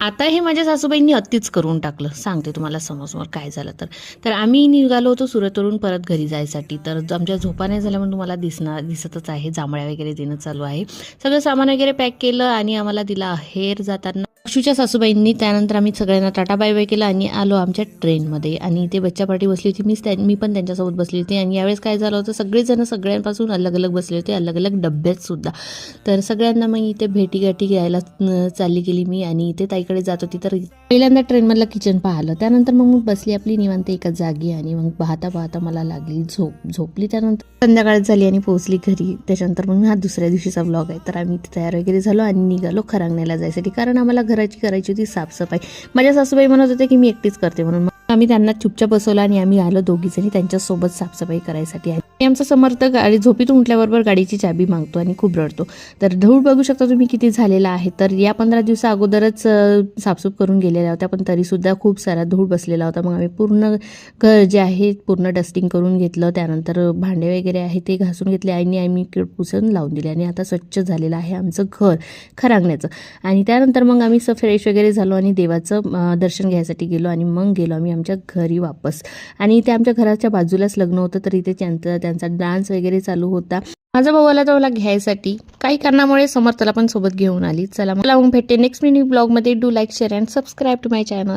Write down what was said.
आता हे माझ्या सासूबाईंनी अतिच करून टाकलं. सांगते तुम्हाला समोर काय झालं तर आम्ही निघालो होतो सुरतवरून परत घरी जायसाठी. तर आमच्या झोपा नाही झाल्या म्हणून तुम्हाला दिसतच आहे. जांभळ्या वगैरे देणं चालू आहे. सगळं सामान वगैरे पॅक केलं आणि आम्हाला दिला आहेर जाताना अक्षूच्या सासूबाईंनी. त्यानंतर आम्ही सगळ्यांना टाटा बाय बाय केलं आणि आलो आमच्या ट्रेनमध्ये. आणि इथे बच्चा पार्टी बसली होती. मी पण त्यांच्यासोबत बसली होती. आणि यावेळेस काय झालं होतं, सगळेजण सगळ्यांपासून अलग अलग बसले होते, अलग अलग डब्यात सुद्धा. तर सगळ्यांना मग इथे भेटीगाठी घ्यायला चालली गेली मी. आणि इथे ताईकडे जात होती तर पहिल्यांदा ट्रेनमधलं किचन पाहिलं. त्यानंतर मग बसली आपली निवांत एकाच जागी. आणि मग पाहता पाहता मला लागली झोपली. त्यानंतर संध्याकाळ झाली आणि पोहोचली घरी. त्याच्यानंतर मग हा दुसऱ्या दिवशीचा ब्लॉग आहे. तर आम्ही तयार वगैरे झालो आणि निघालो खरांगण्याला जायसाठी, कारण आम्हाला घराची करायची होती साफसफाई. माझ्या सासूबाई म्हणत होते की मी एकटीच करते म्हणून. मग आम्ही त्यांना चुपचाप बसवलं आणि आम्ही आलो दोघीजणी त्यांच्यासोबत साफसफाई करायसाठी. आणि आमचा समर्थ गाडी झोपेतून उठल्याबरोबर गाडीची चाबी मागतो आणि खूप रडतो. तर धूळ बघू शकता तुम्ही किती झालेला आहे. तर या 15 दिवसा अगोदरच साफसूफ करून गेलेल्या होत्या, पण तरीसुद्धा खूप सारा धूळ बसलेला होता. मग आम्ही पूर्ण घर जे आहे पूर्ण डस्टिंग करून घेतलं. त्यानंतर भांडे वगैरे आहे ते घासून घेतले आणि आम्ही पुसून लावून दिले. आणि आता स्वच्छ झालेलं आहे आमचं घर खरांगण्याचं. आणि त्यानंतर मग आम्ही फ्रेश वगैरे झालो आणि देवाचं दर्शन घ्यायसाठी गेलो. आणि मग गेलो आम्ही आमच्या घरी वापस. आणि इथे आमच्या घराच्या बाजूलाच लग्न होतं, तर इथे त्यांचा डान्स वगैरे चालू होता. माझा भाऊ आला तो घ्यायसाठी. काही कारणामुळे समर्थला पण सोबत घेऊन आली. चला मग भेटते नेक्स्ट मिनी ब्लॉगमध्ये. Do like, share and subscribe to my channel.